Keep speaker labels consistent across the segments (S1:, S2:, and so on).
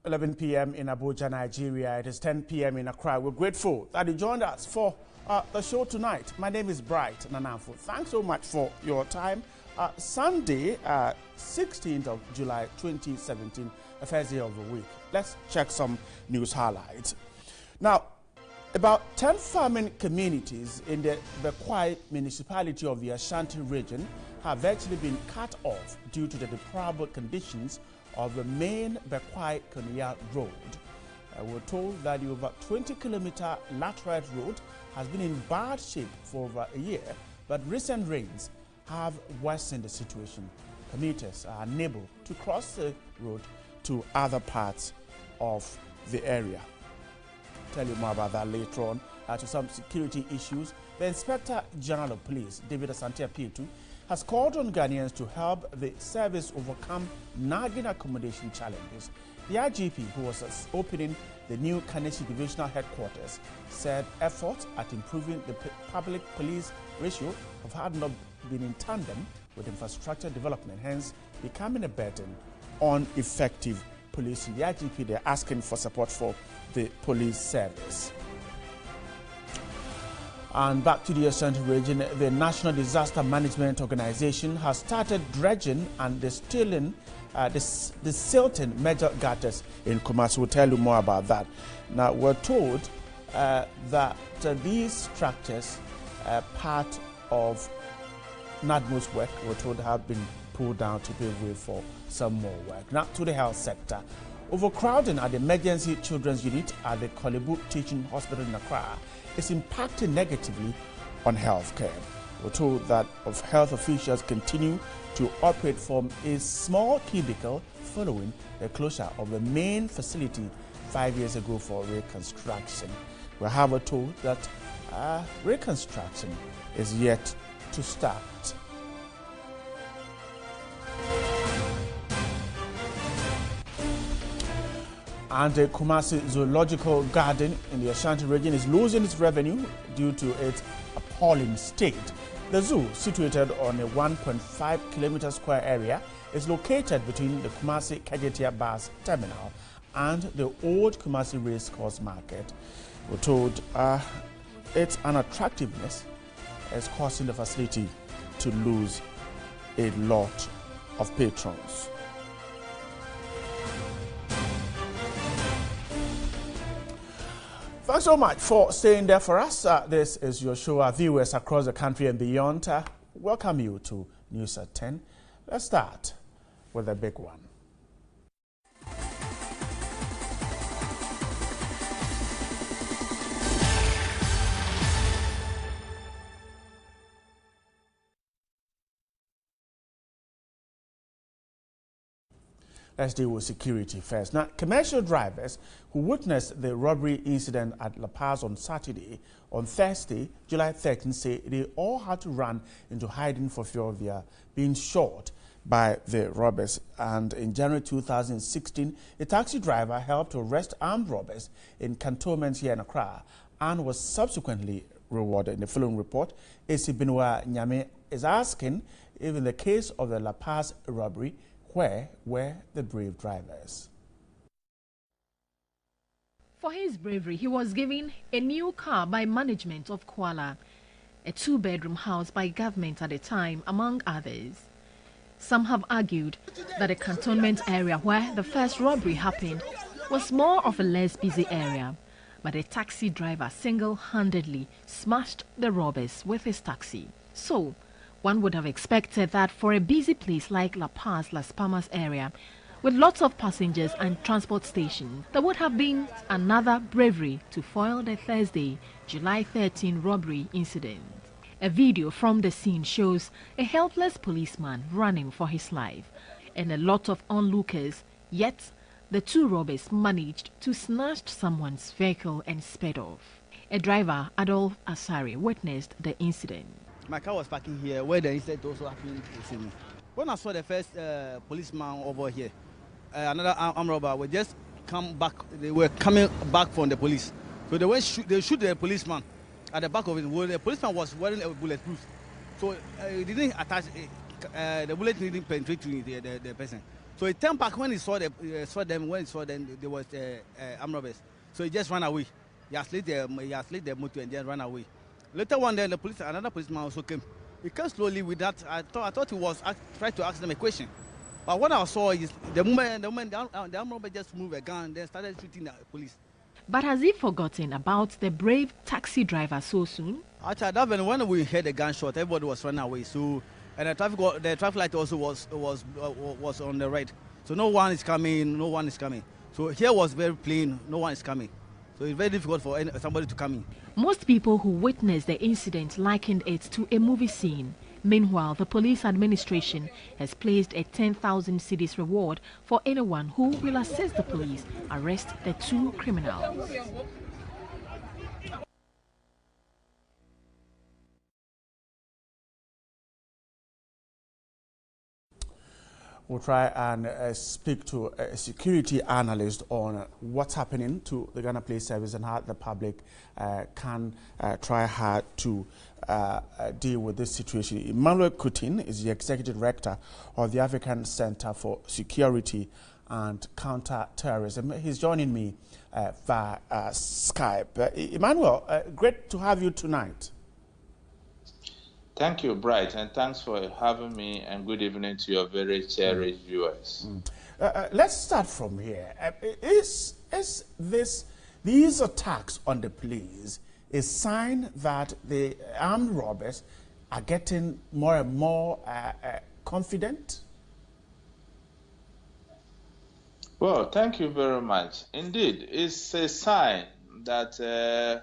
S1: 11 p.m. in Abuja, Nigeria. It is 10 p.m. in Accra. We're grateful that you joined us for the show tonight. My name is Bright Nanafo. Thanks so much for your time. Sunday, 16th of July 2017, the first day of the week. Let's check some news highlights. Now, about 10 farming communities in the Bekwai municipality of the Ashanti region have virtually been cut off due to the deplorable conditions of the main Bekwai Konya road. We're told that the over 20-kilometer laterite road has been in bad shape for over a year, but recent rains have worsened the situation. Commuters are unable to cross the road to other parts of the area. Tell you more about that later on. To some security issues, the Inspector General of Police, David Asante-Apietu, has called on Ghanaians to help the service overcome nagging accommodation challenges. The IGP, who was opening the new Kaneshie Divisional Headquarters, said efforts at improving the public police ratio have not been in tandem with infrastructure development, hence becoming a burden on effective policing. The IGP, they're asking for support for the police service. And back to the Ashanti region, the National Disaster Management Organization has started dredging and distilling the silting major gutters in Kumasi. We'll tell you more about that. Now, we're told that these structures, part of NADMO's work, we're told have been pulled down to pave way for some more work. Now, to the health sector. Overcrowding at the emergency children's unit at the Kolebu Teaching Hospital in Accra is impacting negatively on healthcare. We're told that health officials continue to operate from a small cubicle following the closure of the main facility 5 years ago for reconstruction. We're however told that reconstruction is yet to start. And the Kumasi Zoological Garden in the Ashanti region is losing its revenue due to its appalling state. The zoo, situated on a 1.5 kilometer square area, is located between the Kumasi Kajetia Bus Terminal and the old Kumasi Racecourse Market. We're told its unattractiveness is causing the facility to lose a lot of patrons. Thanks so much for staying there for us. This is your show. Our viewers across the country and beyond, welcome you to News at 10. Let's start with a big one. Let's deal with security first. Now, commercial drivers who witnessed the robbery incident at La Paz on Thursday, July 13, say they all had to run into hiding for fear of their being shot by the robbers. And in January 2016, a taxi driver helped to arrest armed robbers in cantonments here in Accra and was subsequently rewarded. In the following report, Asiedu-Dartey Nyame is asking if in the case of the La Paz robbery, where were the brave drivers?
S2: For his bravery, he was given a new car by management of Kuala, a two-bedroom house by government at the time, among others. Some have argued that the cantonment area where the first robbery happened was more of a less busy area, but the taxi driver single-handedly smashed the robbers with his taxi. So, one would have expected that for a busy place like La Paz, Las Palmas area, with lots of passengers and transport stations, there would have been another bravery to foil the Thursday, July 13 robbery incident. A video from the scene shows a helpless policeman running for his life and a lot of onlookers, yet the two robbers managed to snatch someone's vehicle and sped off. A driver, Adolf Asari, witnessed the incident.
S3: My car was parking here where the incident also happened. When I saw the first policeman over here, another armed robber would just come back. They were coming back from the police. So they shoot the policeman at the back of it. Well, the policeman was wearing a bulletproof. So it didn't attach, the bullet didn't penetrate to the person. So he turned back when he saw them. When he saw them, there was armed robbers. So he just ran away. He has slid the motor and then ran away. Later one day, another policeman also came. He came slowly with that. I thought he was trying to ask them a question. But what I saw is the moment the armed robber just moved a gun and then started shooting the police.
S2: But has he forgotten about the brave taxi driver so soon?
S3: Actually, that when we heard the gunshot, everybody was running away. So, and the traffic light also was on the red. So no one is coming. So here was very plain, no one is coming. So it's very difficult for somebody to come in.
S2: Most people who witnessed the incident likened it to a movie scene. Meanwhile, the police administration has placed a 10,000 cedis reward for anyone who will assist the police arrest the two criminals.
S1: We'll try and speak to a security analyst on what's happening to the Ghana Police Service and how the public can try hard to deal with this situation. Emmanuel Kutin is the Executive Director of the African Center for Security and Counter-Terrorism. He's joining me via Skype. Emmanuel, great to have you tonight.
S4: Thank you, Bright, and thanks for having me, and good evening to your very cherished viewers.
S1: Let's start from here. These attacks on the police a sign that the armed robbers are getting more and more confident?
S4: Well, thank you very much. Indeed, it's a sign that the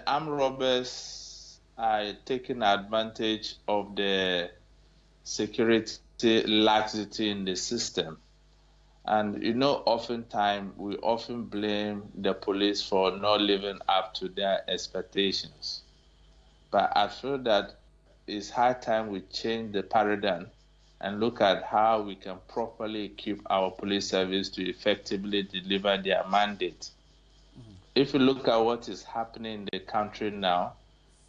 S4: armed robbers are taking advantage of the security laxity in the system. And you know, oftentimes we often blame the police for not living up to their expectations. But I feel that it's high time we change the paradigm and look at how we can properly equip our police service to effectively deliver their mandate. If you look at what is happening in the country now,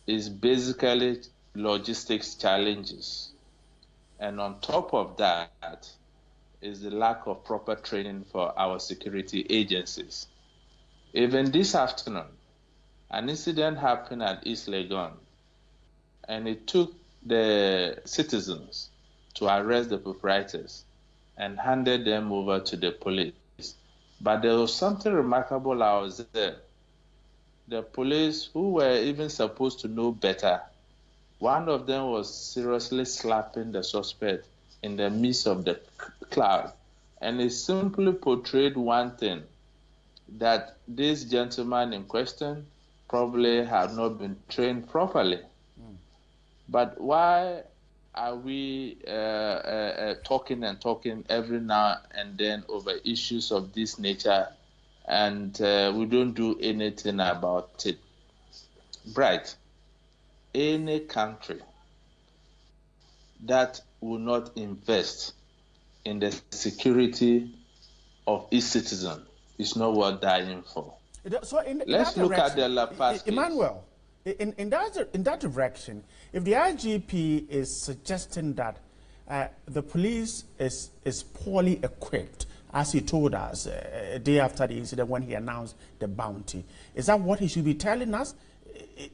S4: it's basically logistics challenges. And on top of that is the lack of proper training for our security agencies. Even this afternoon, an incident happened at East Legon, and it took the citizens to arrest the proprietors and handed them over to the police. But there was something remarkable I was there. The police, who were even supposed to know better, one of them was seriously slapping the suspect in the midst of the crowd. And it simply portrayed one thing, that this gentleman in question probably had not been trained properly. But why are we talking every now and then over issues of this nature, and we don't do anything about it? Bright, any country that will not invest in the security of its citizen is not worth dying for.
S1: So
S4: let's look at the La Paz case.
S1: Emmanuel, in that direction, if the IGP is suggesting that the police is poorly equipped, as he told us a day after the incident when he announced the bounty, is that what he should be telling us,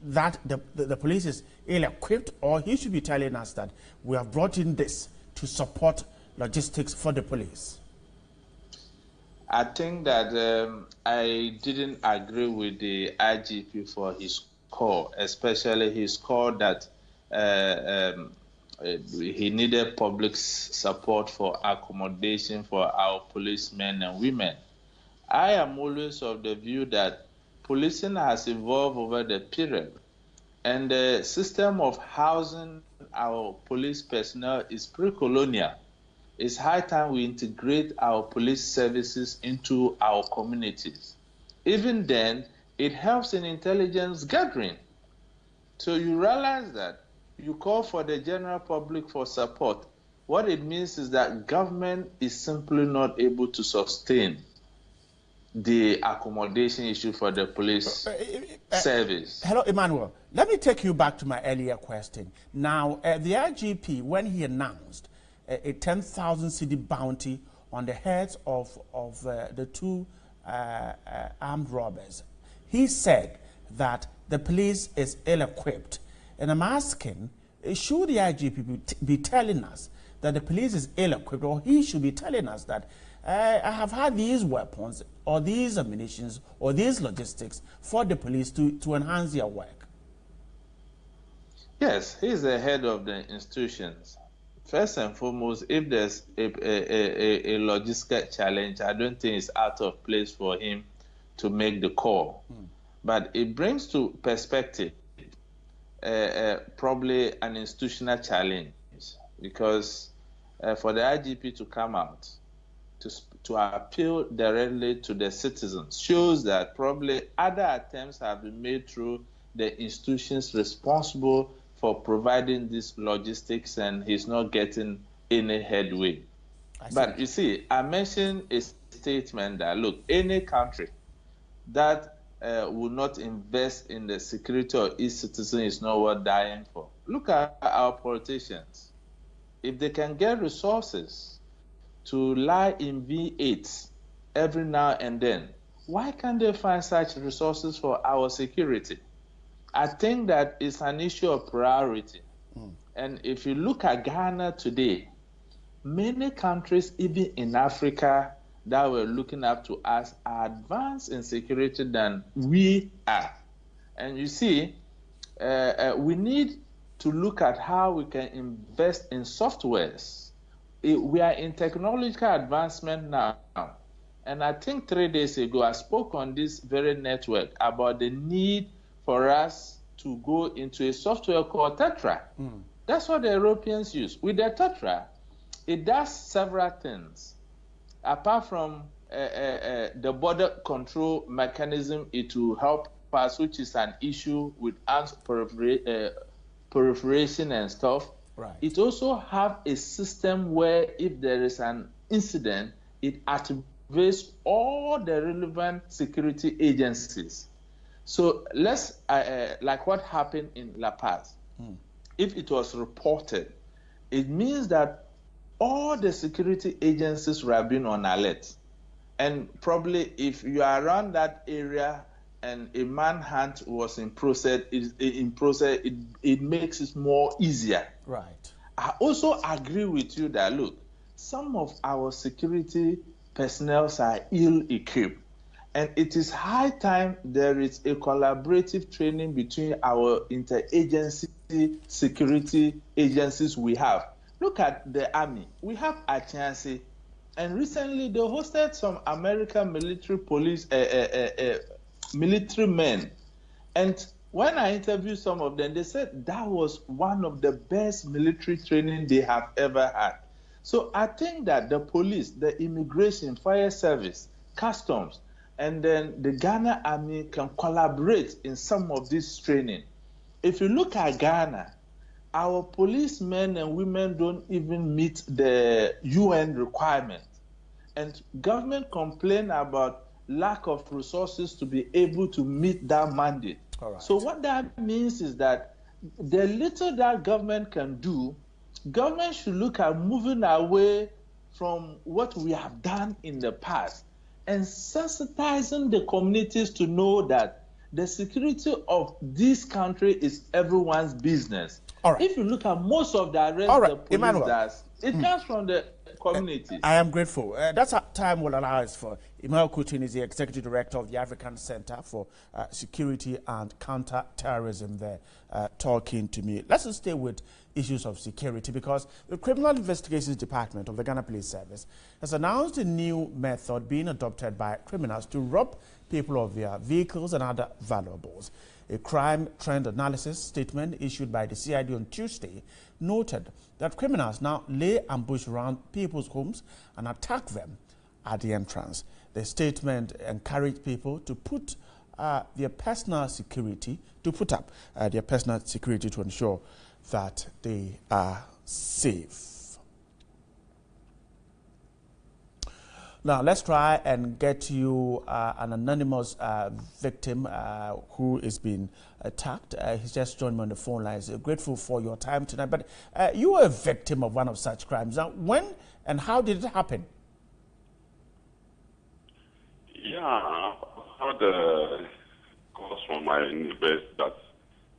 S1: that the police is ill-equipped, or he should be telling us that we have brought in this to support logistics for the police?
S4: I think that I didn't agree with the IGP for his call, especially his call that he needed public support for accommodation for our policemen and women. I am always of the view that policing has evolved over the period, and the system of housing our police personnel is pre-colonial. It's high time we integrate our police services into our communities. Even then, it helps in intelligence gathering. So you realize that you call for the general public for support. What it means is that government is simply not able to sustain the accommodation issue for the police service.
S1: Hello, Emmanuel. Let me take you back to my earlier question. Now, the IGP, when he announced a 10,000 cedi bounty on the heads of the two armed robbers. He said that the police is ill-equipped. And I'm asking, should the IGP be telling us that the police is ill-equipped, or he should be telling us that I have had these weapons or these ammunitions or these logistics for the police to enhance their work?
S4: Yes, he's the head of the institutions. First and foremost, if there's a logistical challenge, I don't think it's out of place for him to make the call. But it brings to perspective probably an institutional challenge, because for the IGP to come out to appeal directly to the citizens shows that probably other attempts have been made through the institutions responsible for providing this logistics, and he's not getting any headway. But you see, I mentioned a statement that, look, any country that will not invest in the security of its citizens is not worth dying for. Look at our politicians. If they can get resources to lie in V8s every now and then, why can't they find such resources for our security? I think that it's an issue of priority. And if you look at Ghana today, many countries, even in Africa, that were looking up to us are advanced in security than we are. And you see, we need to look at how we can invest in softwares. We are in technological advancement now. And I think 3 days ago, I spoke on this very network about the need for us to go into a software called Tetra. That's what the Europeans use. With the Tetra, it does several things. Apart from the border control mechanism, it will help us, which is an issue with arms proliferation and stuff.
S1: Right.
S4: It also have a system where if there is an incident, it activates all the relevant security agencies. So let's, like what happened in La Paz, if it was reported, it means that all the security agencies were being on alert. And probably if you are around that area and a manhunt was in process, it makes it more easier.
S1: Right.
S4: I also agree with you that, look, some of our security personnel are ill-equipped. And it is high time there is a collaborative training between our interagency security agencies we have. Look at the Army. We have Achansi, and recently they hosted some American military police, military men. And when I interviewed some of them, they said that was one of the best military training they have ever had. So I think that the police, the immigration, fire service, customs, and then the Ghana Army can collaborate in some of this training. If you look at Ghana, our policemen and women don't even meet the UN requirement. And government complain about lack of resources to be able to meet that mandate.
S1: Right.
S4: So what that means is that the little that government can do, government should look at moving away from what we have done in the past and sensitizing the communities to know that the security of this country is everyone's business.
S1: All right.
S4: If you look at most of the arrests the police
S1: Emmanuel.
S4: does, it comes from the communities.
S1: I am grateful. That's our time will allow us for. Emmanuel Coutin is the Executive Director of the African Center for Security and Counter-Terrorism there, talking to me. Let's stay with issues of security, because the Criminal Investigations Department of the Ghana Police Service has announced a new method being adopted by criminals to rob people of their vehicles and other valuables. A crime trend analysis statement issued by the CID on Tuesday noted that criminals now lay ambush around people's homes and attack them at the entrance. The statement encouraged people to put their personal security, to ensure that they are safe. Now, let's try and get you an anonymous victim who is being attacked. He's just joined me on the phone line. I'm grateful for your time tonight. But you were a victim of one of such crimes. Now, when and how did it happen?
S5: Yeah, I had calls from my neighbors that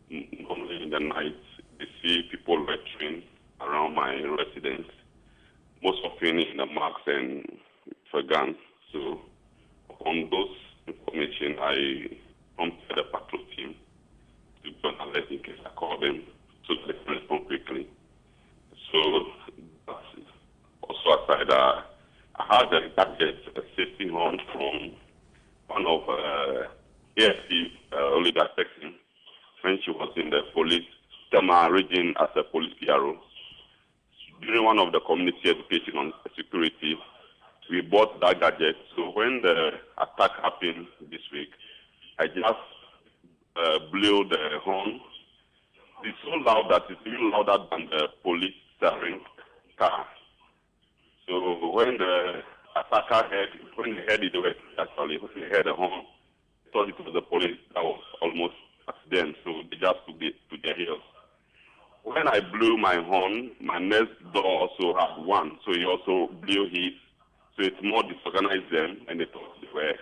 S5: normally in the night they see people loitering around my residence, most often in the marks and for guns. So upon those information, I prompted the patrol team to go and alert in case I call them so they can respond quickly. So that's it. Also aside, I had a gadget, a safety horn from one of AFC Olivia Texan when she was in the police Tema region as a police PRO. During one of the community education on security, we bought that gadget. So when the attack happened this week, I just blew the horn. It's so loud that it's even louder than the police siren car. So when the attacker when they heard it, actually, when they heard the horn, they thought it was the police that was almost at them. So they just took it to their heels. When I blew my horn, my next door also had one. So he also blew his. So it's more disorganized them, and they thought they were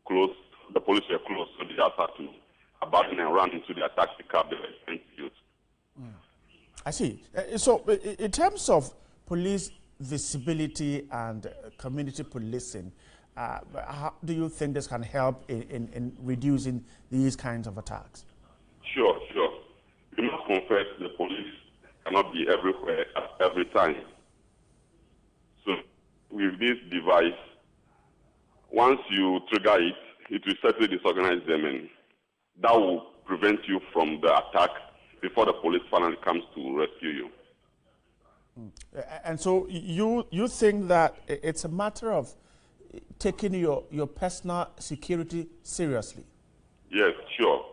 S5: close. The police were close, so they just had to abandon and run into the taxi cab they were trying to use.
S1: I see. So in terms of police visibility and community policing, how do you think this can help in reducing these kinds of attacks?
S5: Sure. You must confess the police cannot be everywhere at every time. So with this device, once you trigger it, it will certainly disorganize them, and that will prevent you from the attack before the police finally comes to rescue you.
S1: And so you think that it's a matter of taking your personal security seriously?
S5: Yes, sure.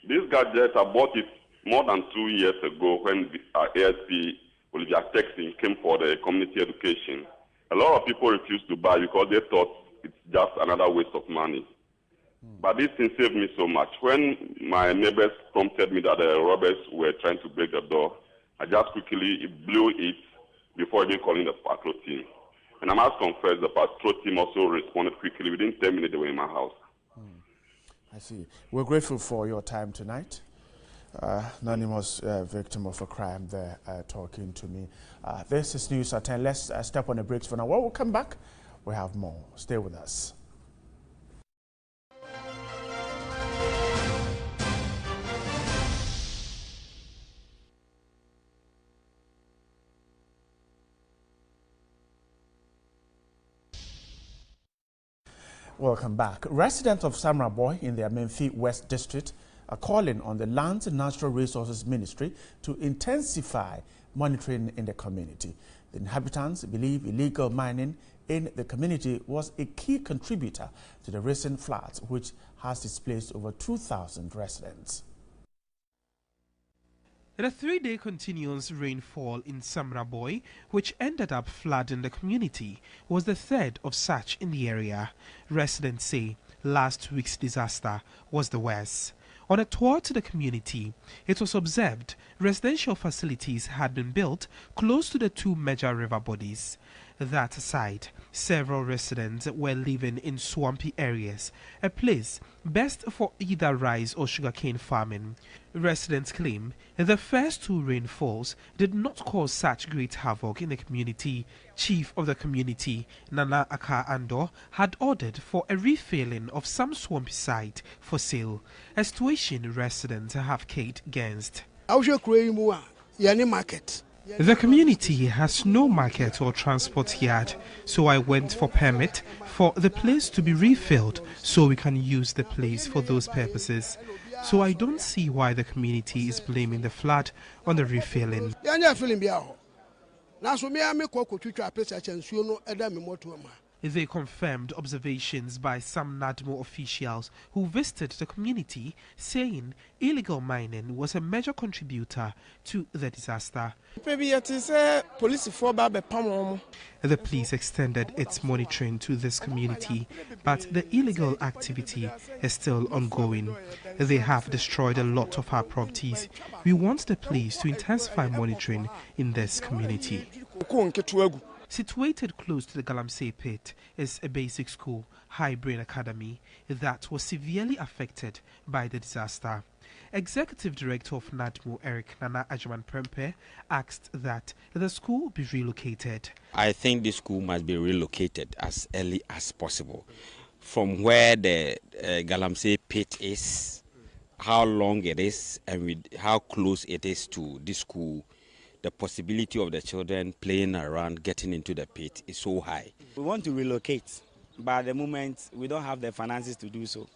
S5: This gadget, I bought it more than 2 years ago when ASP Olivia Texan came for the community education. A lot of people refused to buy because they thought it's just another waste of money. But this thing saved me so much. When my neighbors prompted me that the robbers were trying to break the door, I just quickly blew it before even calling the patrol team. And I must confess, the patrol team also responded quickly. Within 10 minutes, they were in my house.
S1: I see. We're grateful for your time tonight. Anonymous victim of a crime there talking to me. This is News at 10. Let's step on the brakes for now. When we come back, we have more. Stay with us. Welcome back. Residents of Samraboy in the Amenfi West District are calling on the Lands and Natural Resources Ministry to intensify monitoring in the community. The inhabitants believe illegal mining in the community was a key contributor to the recent floods, which has displaced over 2,000 residents.
S6: The 3-day continuous rainfall in Samraboy, which ended up flooding the community, was the third of such in the area. Residents say last week's disaster was the worst. On a tour to the community, it was observed residential facilities had been built close to the two major river bodies. That aside, several residents were living in swampy areas, a place best for either rice or sugarcane farming. Residents claim the first two rainfalls did not cause such great havoc in the community. Chief of the community, Nana Aka Ando, had ordered for a refilling of some swampy site for sale, a situation residents have cared against. The community has no market or transport yard, so I went for permit for the place to be refilled so we can use the place for those purposes. So I don't see why the community is blaming the flood on the refilling. They confirmed observations by some NADMO officials who visited the community, saying illegal mining was a major contributor to the disaster. The police extended its monitoring to this community, but the illegal activity is still ongoing. They have destroyed a lot of our properties. We want the police to intensify monitoring in this community. Situated close to the Galamsey pit is a basic school, High Brain Academy, that was severely affected by the disaster. Executive Director of NADMO, Eric Nana Ajaman Prempe, asked that the school be relocated.
S7: I think the school must be relocated as early as possible. From where the Galamsey pit is, how long it is, and with how close it is to the school, the possibility of the children playing around, getting into the pit is so high.
S8: We want to relocate, but at the moment we don't have the finances to do so.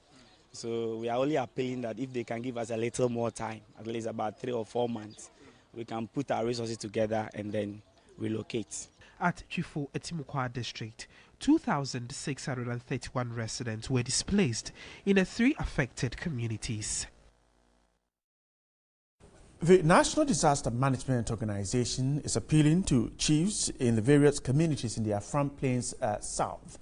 S8: So we are only appealing that if they can give us a little more time, at least about 3 or 4 months, we can put our resources together and then relocate.
S6: At Chifo Etimukwa district, 2,631 residents were displaced in the 3 affected communities.
S1: The National Disaster Management Organization is appealing to chiefs in the various communities in the Afram Plains South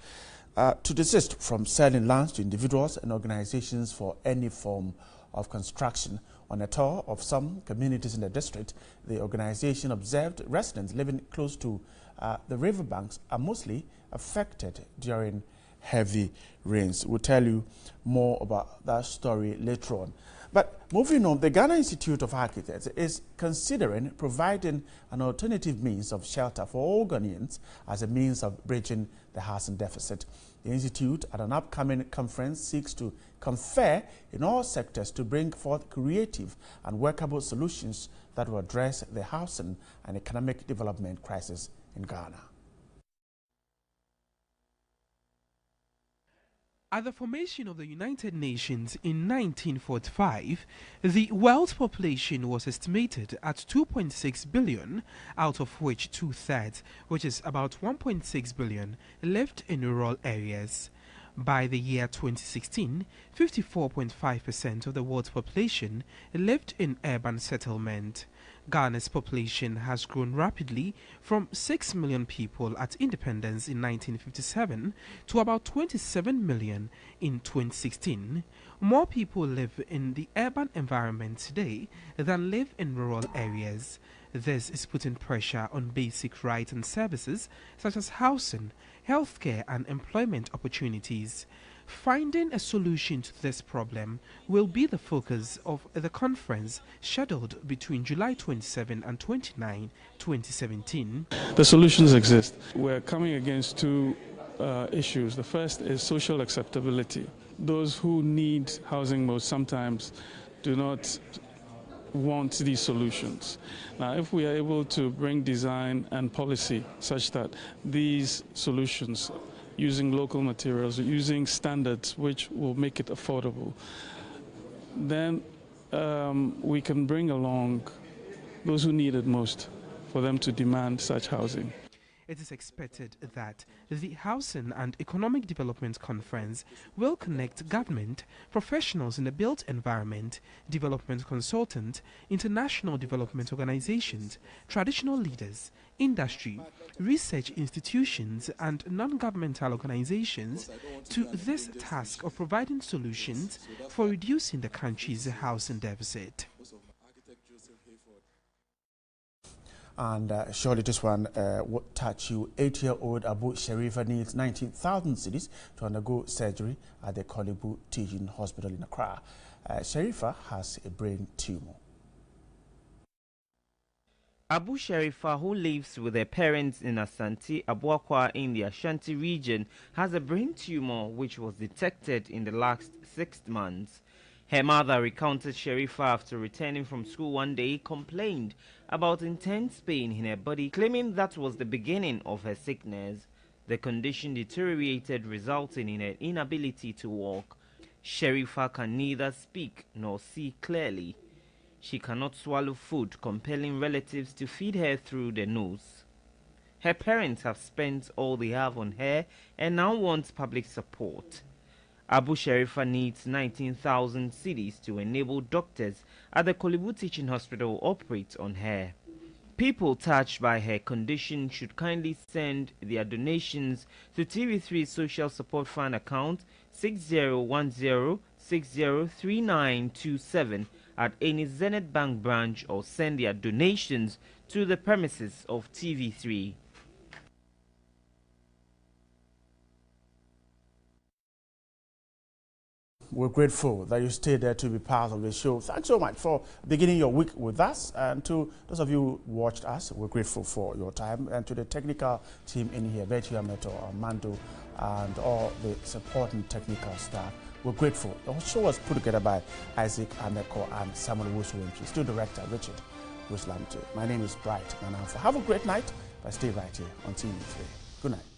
S1: to desist from selling lands to individuals and organizations for any form of construction. On a tour of some communities in the district, the organization observed residents living close to the riverbanks are mostly affected during heavy rains. We'll tell you more about that story later on. But moving on, the Ghana Institute of Architects is considering providing an alternative means of shelter for all Ghanaians as a means of bridging the housing deficit. The Institute, at an upcoming conference, seeks to confer in all sectors to bring forth creative and workable solutions that will address the housing and economic development crisis in Ghana.
S6: At the formation of the United Nations in 1945, the world population was estimated at 2.6 billion, out of which 2/3, which is about 1.6 billion, lived in rural areas. By the year 2016, 54.5% of the world's population lived in urban settlement. Ghana's population has grown rapidly from 6 million people at independence in 1957 to about 27 million in 2016. More people live in the urban environment today than live in rural areas. This is putting pressure on basic rights and services such as housing, healthcare and employment opportunities. Finding a solution to this problem will be the focus of the conference scheduled between July 27 and 29, 2017.
S9: The solutions exist. We're coming against 2 issues. The first is social acceptability. Those who need housing most sometimes do not want these solutions. Now, if we are able to bring design and policy such that these solutions, using local materials, using standards which will make it affordable, then we can bring along those who need it most for them to demand such housing.
S6: It is expected that the Housing and Economic Development Conference will connect government, professionals in the built environment, development consultants, international development organizations, traditional leaders, industry, research institutions and non-governmental organizations to this task of providing solutions for reducing the country's housing deficit.
S1: And surely this one would touch you. 8-year-old Abu Sharifa needs 19,000 cedis to undergo surgery at the Kolebu Teaching Hospital in Accra. Sharifa has a brain tumor.
S10: Abu Sharifa, who lives with her parents in Asante, Abuakwa in the Ashanti region, has a brain tumor which was detected in the last 6 months. Her mother recounted Sharifa after returning from school one day complained about intense pain in her body, claiming that was the beginning of her sickness. The condition deteriorated, resulting in her inability to walk. Sharifa can neither speak nor see clearly. She cannot swallow food, compelling relatives to feed her through the nose. Her parents have spent all they have on her and now want public support. Abu Sharifa needs 19,000 cedis to enable doctors at the Kolebu Teaching Hospital operate on her. People touched by her condition should kindly send their donations to TV3 Social Support Fund account 6010603927 at any Zenith Bank branch or send their donations to the premises of TV3.
S1: we're grateful that you stayed there to be part of the show. Thanks so much for beginning your week with us. And to those of you who watched us, we're grateful for your time. And to the technical team in here, Betty Ameto, Armando, and all the supporting technical staff, we're grateful. The show was put together by Isaac Ameko and Samuel Wusu-Wimchi. Still director Richard Ruslamte. My name is Bright Nananfo. Have a great night, but stay right here on TV3. Good night.